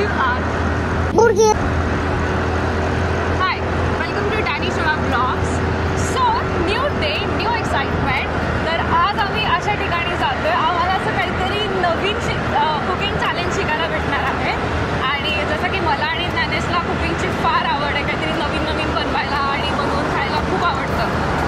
you are? Burger. Hi, welcome to Danny Shura Vlogs. So, new day, new excitement. तर आज आम्ही अशा ठिकाणी जातोय. आम्हाला असं काहीतरी नवीन कुकिंग चॅलेंज शिकायला भेटणार आहे. आणि जसं की मला आणि ज्ञानेशला कुकिंगची फार आवड आहे. काहीतरी नवीन नवीन बनवायला आणि बनवून खायला खूप आवडतं.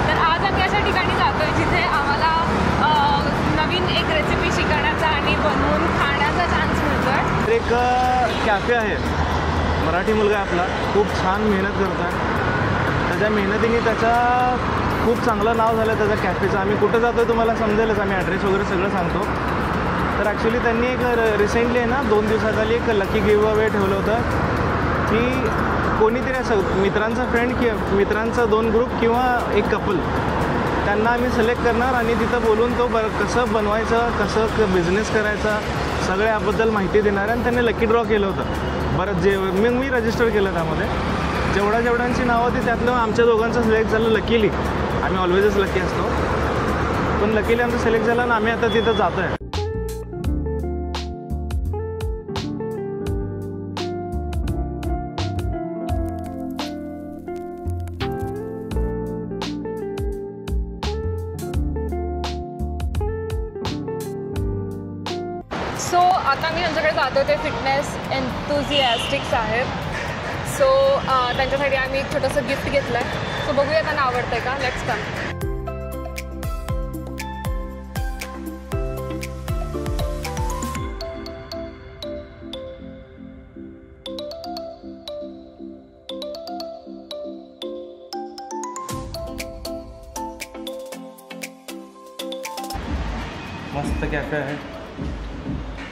तर आज आम्ही अशा ठिकाणी जातोय जिथे आम्हाला नवीन एक रेसिपी शिकण्याचा आणि बनवून खाण्याचा चान्स मिळतोय. एक कॅफे आहे, मराठी मुलगा आहे आपला, खूप छान मेहनत करतो आहे. त्याच्या मेहनतीने त्याचा खूप चांगलं नाव झालं त्याच्या कॅफेचं. आम्ही कुठं जातो आहे तुम्हाला समजेलच, आम्ही ॲड्रेस वगैरे सगळं सांगतो. तर ॲक्च्युली त्यांनी एक रिसेंटली आहे ना 2 दिवसाखाली एक लकी गिव्ह अवे ठेवलं होतं की कोणीतरी असं मित्रांचा फ्रेंड किंवा मित्रांचा 2 ग्रुप किंवा एक कपल, त्यांना आम्ही सिलेक्ट करणार आणि तिथं बोलून तो कसं बनवायचं, कसं बिझनेस करायचा, सगळ्याबद्दल माहिती देणार आहे. आणि त्यांनी लकी ड्रॉ केलं होतं. बरं मी रजिस्टर केलं त्यामध्ये. जेवढ्यांची नावं होती त्यातलं आमच्या दोघांचं सिलेक्ट झालं. लकीली आम्ही ऑलवेजच लकी असतो, पण लकीली आमचं सिलेक्ट झालं आणि आम्ही आता तिथं जातो आहे. सो आता मी त्यांच्याकडे जातो. ते फिटनेस एन्थुझियास्टिक्स आहेत. सो त्यांच्यासाठी आम्ही एक छोटंसं गिफ्ट घेतलं आहे. सो बघूया त्यांना आवडतं आहे का. Let's come. मस्त कॅफे आहे,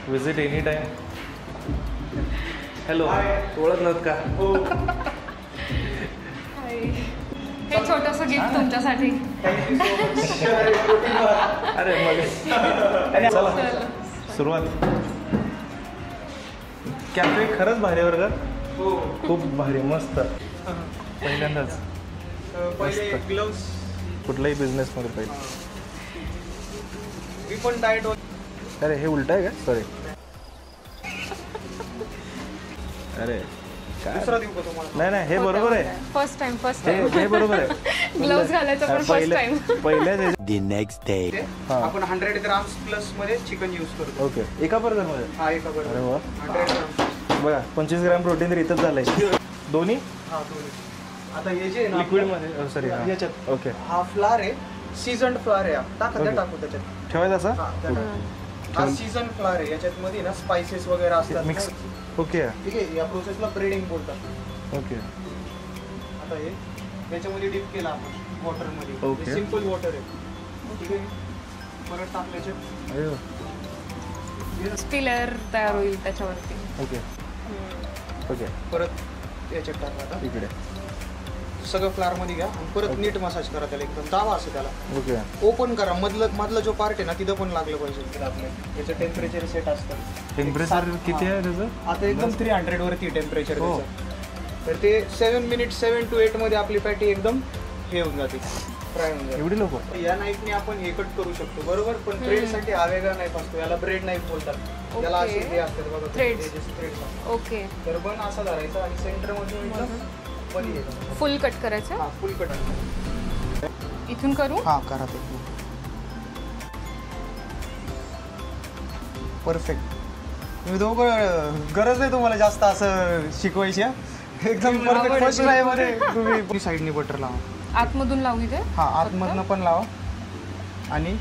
विजिट एनी टाईम. हॅलो, ओळखलं का? हे छोटंसं गिफ्ट तुमच्यासाठी. अरे मग चला सुरुवात. कॅफे खरंच भारी वर्ग, खूप भारी, मस्त. पहिल्यांदाच ग्लोव्स कुठलाही बिझनेसमध्ये पहिले. मी पण डाएट. अरे हे उलट आहे का? सॉरी. अरे काय, दुसरा देऊ का तुम्हाला? नाही हे बरोबर आहे. फर्स्ट टाइम हे बरोबर आहे. ग्लोव्स घालायचं पण फर्स्ट टाइम. पहिल्या The next day. आपण 100 ग्राम्स प्लस मध्ये चिकन यूज करतो. ओके, एका बर्गरमध्ये. हा, एका बरोबर. अरे वा, 100 ग्राम. बघा 25 ग्रॅम प्रोटीन तर इथंच झालंय. दोन्ही हा, दोन्ही. आता हे जे लिक्विडमध्ये, सॉरी याच्यात ओके. हा फ्लार आहे, सीझन्ड फ्लार आहे. टाकू त्याच्यात. ठेवायचं हा, असा त्याच्यात. हा सीझन फ्लार आहे. याच्यात मध्ये ना स्पाइसेस वगैरे असतात मिक्स. ओके ठीक आहे. या प्रोसेसला ब्रेडिंग बोलतात. ओके. आता हे याच्यामध्ये डिप केला आपण वॉटरमध्ये. Okay. सिंपल वॉटर आहे. ठीक आहे. परत टाकल्याचे स्पिलर तयार होईल त्याच्यावरती. Okay okay. परत याच्यात टाका. आता इकडे सगळं फ्लार मध्ये घ्या आणि परत नीट मसाज करा त्याला. एकदम दावा असं त्याला. ओके. ओपन करा. मधला जो पार्ट आहे ना तिथं पण लागलं पाहिजे. आपलं याचं टेम्परेचर सेट असतं. टेम्परेचर किती आहे त्याचं? आता एकदम 300 वरती टेम्परेचर त्याचं. तर ते 7 मिनिट 7 to 8 मध्ये आपली पॅटी एकदम हे होऊन जाते, फ्राय होऊन जाते. एवढी लोक? या नाईफने आपण हे कट करू शकतो बरोबर, पण ब्रेडसाठी हा वेगळा नाईफ असतो. याला ब्रेड नाईफ बोलतात. याला असे हे असतात बघा, Threads. थ्रेड्स. ओके. तर पण असा धरायचा आणि सेंटर मधून एकदम मध्ये येतो. फुल कट करायचं. हा, फुल कट. इथून करू. हा, करा ते. परफेक्ट. तुम्ही दोघं गरज नाही तुम्हाला जास्त असं शिकवायची. एकदम परफेक्ट. फर्स्ट ट्राय मध्ये तुम्ही साईडने बटर लावा. आतमधून लावू इथे. हा, आतमधनं पण लावा आणि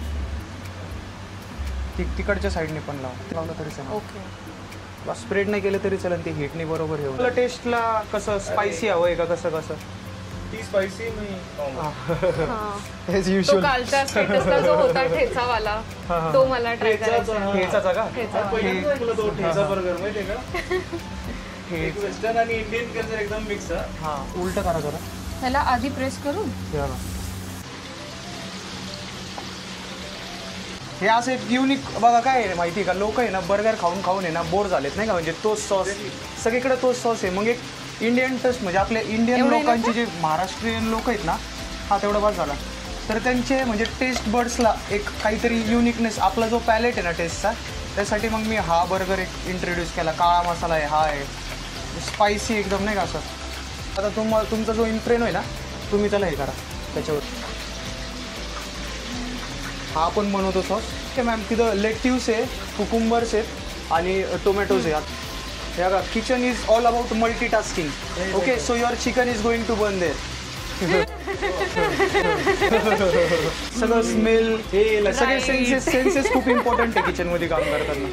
तिकडच्या साईडने पण लावलं तरी चालेल. ओके. स्प्रेड नाही केलं तरी चालेल. ते हीटने बरोबर हे मला टेस्टला कसं स्पायसी हवंय का कसं ती स्पायसी तो युजुअल. कालच्या स्टेटसला जो होता ठेचावाला, तो मला ट्राय करायचा. ठेचाचा का? ठेचा बर्गर माहिती आहे का? वेस्टर्न आणि इंडियन कल्चर एकदम मिक्स. हा, उलट करा जरा. ह्याला आधी प्रेस करू. हे असं एक युनिक बघा काय आहे माहिती आहे का, लोक आहे ना बर्गर खाऊन खाऊन आहे ना बोर झालेत नाही का. म्हणजे तोच सॉस सगळीकडे, तोच सॉस आहे. मग एक इंडियन टच म्हणजे आपल्या इंडियन लोकांचे जे महाराष्ट्रीयन लोक आहेत ना, हा तेवढा बस झाला. तर त्यांचे म्हणजे टेस्ट बर्ड्सला एक काहीतरी युनिकनेस, आपला जो पॅलेट आहे ना टेस्टचा त्यासाठी मग मी हा बर्गर एक इंट्रोड्यूस केला. काळा मसाला आहे, हा आहे स्पायसी एकदम नाही का असं. आता तुमचा जो इम्प्रेन आहे ना तुम्ही त्याला हे करा त्याच्यावर. हा आपण बनवतो सॉस. ओके मॅम, तिथं लेट्यूस आहे, कुकुंबर्स आहेत आणि टोमॅटोज आहेत. हे बघा, kitchen is all about multitasking. Okay, so your chicken is going to burn there. सगळं स्मेल हे सगळे सेन्सेस खूप इम्पॉर्टंट आहे किचनमध्ये काम करताना.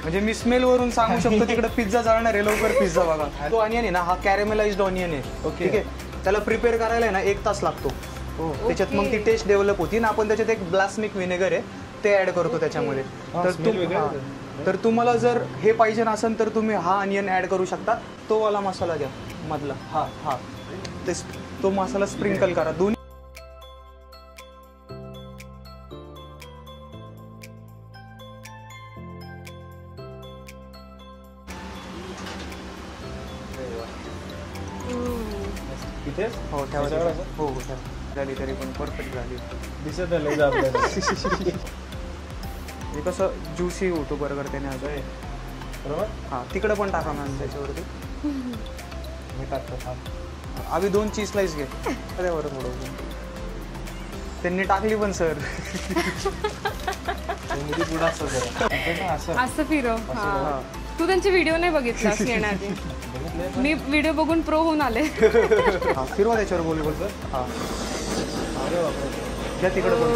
म्हणजे मी स्मेलवरून सांगू शकतो तिकडे पिझ्झा जाणार आहे, लवकर पिझ्झा बघा. तो ऑनियन आहे ना, हा कॅरेमेलाइज्ड ऑनियन आहे. ओके, ठीक आहे. त्याला प्रिपेअर करायला आहे ना 1 तास लागतो. त्याच्यात मग ती टेस्ट डेव्हलप होती ना. आपण त्याच्यात एक ब्लास्मिक व्हिनेगर आहे ते ऍड करतो त्याच्यामध्ये. तर तुम्हाला जर हे पाहिजे नसेल तर तुम्ही हा ऑनियन ऍड करू शकता. तो वाला मसाला द्या मधला, हा तो मसाला स्प्रिंकल करा. दोन्ही हो ठेवा. हो झाली तरी पण परफेक्ट झाली. दिसत आलं आपल्याला. हे कसं ज्युसी होतो बर्गर त्याने असं आहे. बरोबर. हां, तिकडं पण टाका मॅम त्याच्यावरती. मी टाकतो. आम्ही 2 चीज स्लाइस घे त्यावर थोडं. त्यांनी टाकली पण सर. असं फिरव. हा, तू त्यांचे व्हिडिओ नाही बघितलास येण्याआधी. मी व्हिडिओ बघून प्रो होऊन आले. हां, फिरवा त्याच्यावर बोल सर. हां, द्या तिकडं पण.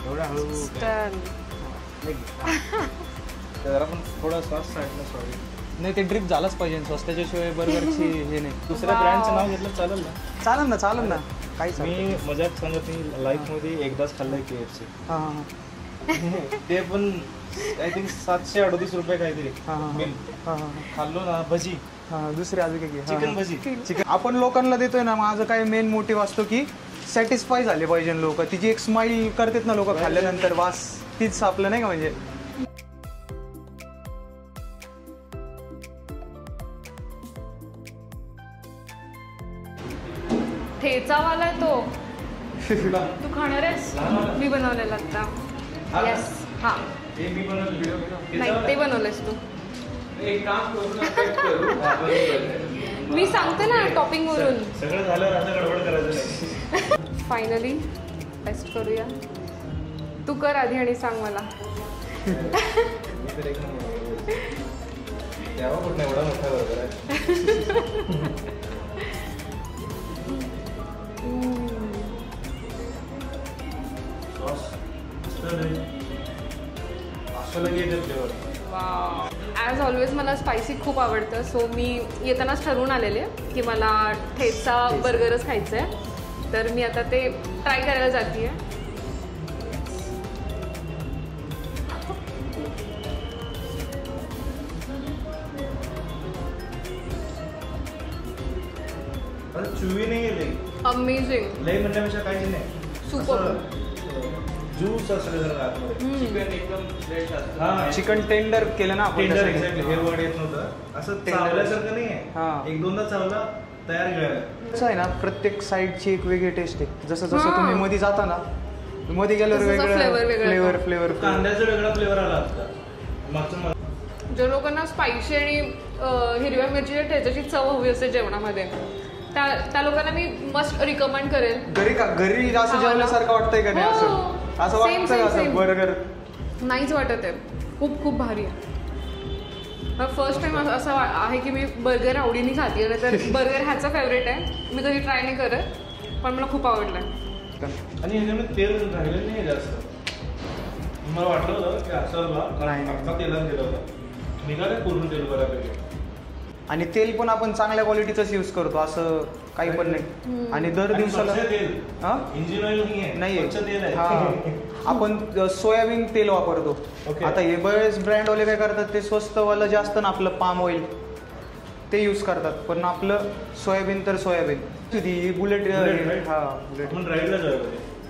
एवढ्या हळू जरा पण थोडा सॉस साईडला. सॉरी नाही, ते ड्रिप झालंच पाहिजे सॉस, त्याच्याशिवाय बर्गरची हे नाही. दुसऱ्या ब्रँडचं नाव घेतलं चालेल ना? चालेल ना काहीच. मी मजाक सांगत नाही, लाईफमध्ये एकदाच खाल्लंय KFC. हां, ते पण आय थिंक 738 रुपये काहीतरी बिल. खाल्लो ना. भजी, दुसरी अजून काही चिकन भजी. चिकन आपण लोकांना देतोय ना. माझं काय मेन मोटिव्ह असतो की सॅटिस्फाय झाले पाहिजे लोक. तिची एक स्माईल करतात ना लोक खाल्ल्यानंतर, वास तीच आपलं नाही का. म्हणजे ठेचावाला आहे तो. तू खाणार आहेस? मी बनवलेला आता. येस. हा, नाही ते बनवलंयस तू. मी सांगते ना टॉपिंग वरून. सगळं झालं, आता गडबड करायचं नाही. फायनली टेस्ट करूया. तू कर आधी आणि सांग मला. कुठं एवढा मोठा बरोबर आहे. ॲज ऑलवेज मला स्पायसी खूप आवडतं. सो मी येतानाच ठरवून आलेले की मला ठेचा बर्गरच खायचं आहे. तर मी आता ते ट्राय करायला जाते आहे. चुवी नाही गेली. अमेझिंग. लई म्हणण्यापेक्षा काहीच नाही. सुपर. ज्यूस असलं जर आतमध्ये. चिकन एकदम फ्रेश असतं. चिकन टेंडर केलं ना आपण. Tender, exactly. हे वर्ड येत नव्हतं. असं चावल्यासारखं नाही आहे. 1-2दा चावला तयार गिळायला. कसं आहे ना, प्रत्येक साईडची एक वेगळी टेस्ट आहे. जसं तुम्ही मध्ये जाता ना, मध्ये गेल्यावर वेगळं फ्लेवर. कांद्याचा वेगळा फ्लेवर आला आता मागचं. ज्या लोकांना स्पायसी आणि हिरव्या मिरचीच्या ठेचाची चव हवी असते जेवणामध्ये, त्या लोकांना मी मस्ट रिकमेंड करेल. घरी असं जेवल्यासारखं वाटतंय का नाही? असं वाटतं बर्गर नाहीच वाटत आहे. खूप भारी आहे. फर्स्ट टाइम असं आहे की मी बर्गर आवडीने खाते. तर बर्गर ह्याचा फेवरेट आहे. मी कधी ट्राय नाही करत, पण मला खूप आवडलं. आणि ह्याच्यामध्ये तेल राहिलं नाही जास्त. मला वाटलं होतं की असं आता तेलात गेलं होतं. निघालं पूर्ण तेल बऱ्यापैकी. आणि तेल पण आपण चांगल्या क्वालिटीचंच यूज करतो, असं काही पण नाही. आणि दर दिवसाला इंजिन ऑइल नाही. आपण सोयाबीन तेल वापरतो. आता हे बरेच ब्रँडवाले काय करतात, ते स्वस्तवालं जास्त ना आपलं पाम ऑइल ते यूज करतात. पण आपलं सोयाबीन तर सोयाबीन. ती बुलेट. राईडला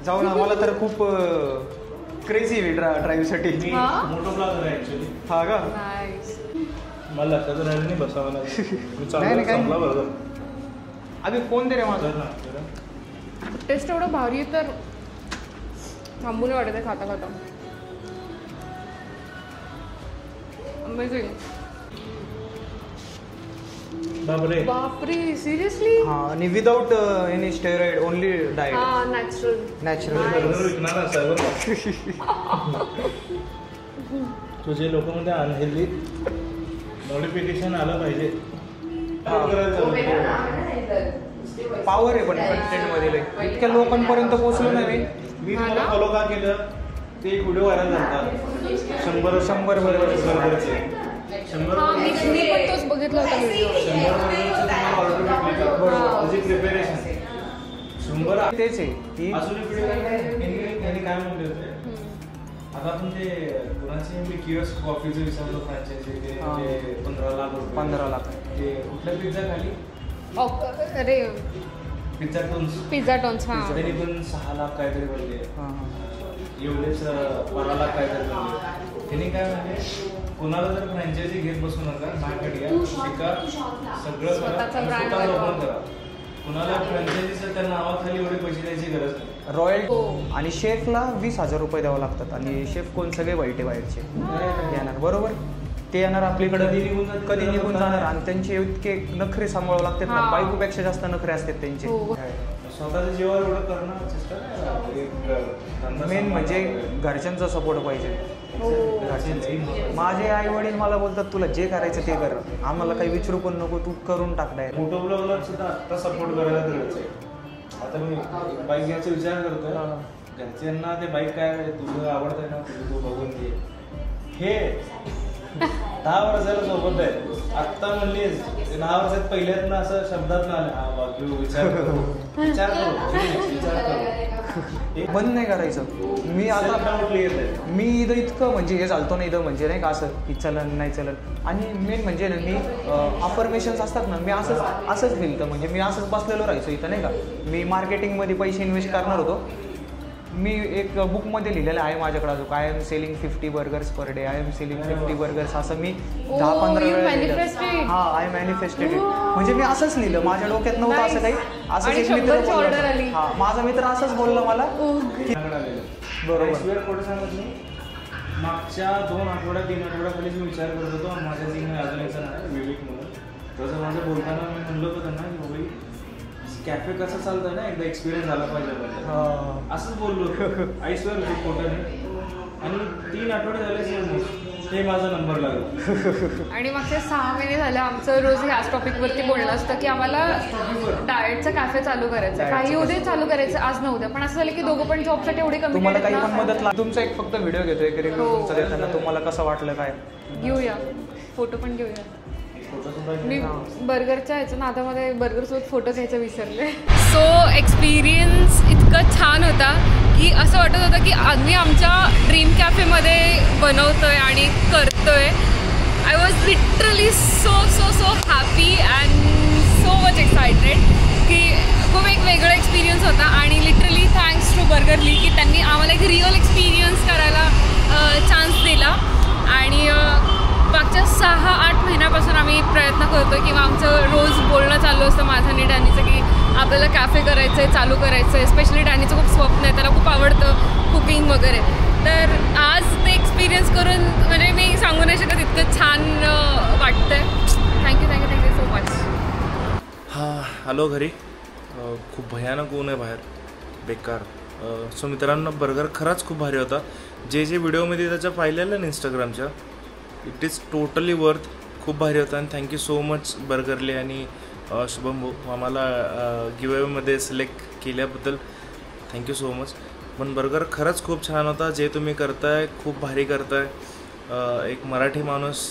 जाऊ ना. मला तर खूप क्रेझी ड्राईव्हसाठी. मोठं ब्लॉगर आहे ऍक्च्युली. हा का? मला लक्षात राहिलं नाही बसावं लागेल. आधी फोन दे रे माझा. टेस्ट एवढं भारी आहे तर थांबून वाटत आहे खाता खाता. अमेझिंग. बापरे. बापरे सिरियसली. हा आणि without any steroid only diet हा नॅचरल. नॅचरल. तुझे लोक मध्ये अनहेल्दी मॉडिफिकेशन आलं पाहिजे. पॉवर आहे पण कंटेंट मध्ये लय. इतक्या लोकांपर्यंत पोहोचलो नाही मी तुम्हाला फॉलो का केलं ते एक व्हिडिओ व्हायरल झाला 100 बरोबर 100 हा मी पण तोच बघितला होता व्हिडिओ. 100 प्रिपरेशन 100 तेच आहे की अजून एक व्हिडिओ यांनी काय म्हणले होते आता आपण ते कुणाचे मी कियोस्क कॉफीचं विचारलं फ्रँचायझी ते 15 लाख रुपये 15 लाख ते कुठल्या पिझ्झा खाली अरे पिझ्झा टॉन्स हा त्यांनी पण 6 लाख काहीतरी बनले एवढेच 12 लाख काहीतरी बनले. त्यांनी काय म्हणजे कोणाला जर फ्रँचायझी घेत बसू नका माझ्याकडे या शिका सगळं स्वतः ओपन करा. कुणाला फ्रँचायझीचं त्या नावाखाली एवढे पैसे द्यायची गरज नाही. रॉयल आणि शेफला 20,000 रुपये द्यावं लागतात आणि शेफ कोण सगळे वाईटे बाहेरचे येणार बरोबर. ते येणार आपल्याकडे कधी निघून जाणार आणि त्यांचे इतके नखरे सांभाळावं लागतात ना. बायकोपेक्षा जास्त नखरे असतात त्यांचे. स्वतःच्या जीवावर एवढं करणं चेष्टा. मेन म्हणजे घरच्यांचा सपोर्ट पाहिजे. माझे आई वडील मला बोलतात तुला जे करायचं ते कर आम्हाला काही विचारू पण नको तू करून टाकताय. मोठो ब्लॉगला सुद्धा आत्ता सपोर्ट करायला गरज आहे. आता मी बाईक घ्यायचा विचार करतोय घरच्यांना ते बाईक काय तुझं आवडतंय ना तुझं तू बघून घे. हे 10 वर्षाला सोबत आहे आत्ता म्हणलीस 10 वर्षात पहिल्यातनं असं शब्दात ना आलं हा बाकी विचार बंद नाही करायचं. मी आता मी इथं इतकं म्हणजे हे चालतो ना इथं म्हणजे नाही का असं की चलन नाही चलन आणि मेन म्हणजे ना मी अफर्मेशन्स असतात ना मी असंच दिलं म्हणजे मी असंच बसलेलो राहायचो इथं नाही का. मी मार्केटिंगमध्ये पैसे इन्व्हेस्ट करणार होतो. मी एक बुकमध्ये लिहिलेलं आहे माझ्याकडे अजून I am selling 50 burgers per day I am selling 50 burgers असं मी 10-15 वेळा हा आय मॅनिफेस्टेड म्हणजे मी असंच लिहिलं माझ्या डोक्यात नव्हतं असं काही. असं एक मित्र बोलला हा माझा मित्र असंच बोलला मला बरोबर. खोटं सांगत नाही मागच्या 2 आठवड्या 3 आठवड्याखाली मी विचार करत होतो माझ्या जिंकणे अजून यायचं नाही विवेक म्हणून तसं माझं बोलताना मी म्हणलो होतं त्यांना की बाबा कॅफे कसं चालतंय ना एकदा एक्सपिरियन्स झाला पाहिजे असंच बोललो आईसवर खोटं नाही. आणि 3 आठवडे झाले ते माझा नंबर लागला. आणि मागचे 6 महिने झाले आमचं रोज ह्याच टॉपिकवरती बोलणं असतं की आम्हाला डाएटचा कॅफे चालू करायचं काही उद्या चालू करायचं आज न उद्या. पण असं झालं की दोघं पण जॉबसाठी एवढे कमी तुम्हाला काही पण मदत लागली तुमचा एक फक्त व्हिडिओ घेतोय एक रिव्ह्यू तुमचा देताना तुम्हाला कसं वाटलं काय घेऊया फोटो पण घेऊया. मी बर्गरच्या ह्याच्या नादामध्ये बर्गरसोबत फोटो घ्यायचं विसरले. सो एक्सपिरियन्स इतकं छान होता की असं वाटत होतं की आम्ही आमच्या ड्रीम कॅफेमध्ये बनवतोय आणि करतोय. I was literally so so so happy and so much excited की खूप एक वेगळा एक्सपिरियन्स होता. आणि लिटरली थँक्स टू बर्गरली की त्यांनी आम्हाला एक रिअल एक्सपिरियन्स करायला चान्स दिला. आणि मागच्या 6-8 महिन्यापासून आम्ही प्रयत्न करतो किंवा आमचं रोज बोलणं चालू असतं माझं आणि डॅनीचं की आपल्याला कॅफे करायचं आहे चालू करायचं आहे. स्पेशली डॅनीचं खूप स्वप्न आहे त्याला खूप आवडतं कुकिंग वगैरे. तर आज ते एक्सपिरियन्स करून म्हणजे मी सांगू नाही शकत इतकं छान वाटतं आहे. Thank you so much. हां आलो घरी खूप भयानक ऊन आहे बाहेर बेकार. सो मित्रांनो बर्गर खरंच खूप भारी होता. जे व्हिडिओमध्ये त्याच्या पाहिलेलं ना इंस्टाग्रामच्या इट इज टोटली वर्थ खूप भारी होता. आणि थँक्यू सो मच बर्गरले आणि शुभम भाऊ आम्हाला गिव्हअवेमध्ये सिलेक्ट केल्याबद्दल थँक्यू सो मच. पण बर्गर खरंच खूप छान होता. जे तुम्ही करताय खूप भारी करताय. एक मराठी माणूस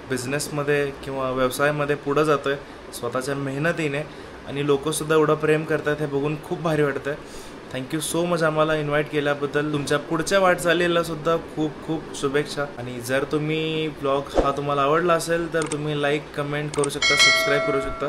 बिझनेसमध्ये किंवा व्यवसायामध्ये पुढं जातो आहे स्वतःच्या मेहनतीने आणि लोकंसुद्धा एवढं प्रेम करतात हे बघून खूप भारी वाटतं आहे. थँक्यू सो मच आम्हाला इन्व्हाइट केल्याबद्दल. तुमच्या पुढच्या वाटचालीला सुद्धा खूप खूप शुभेच्छा. आणि जर तुम्ही ब्लॉग हा तुम्हाला आवडला असेल तर तुम्ही लाईक कमेंट करू शकता सबस्क्राईब करू शकता.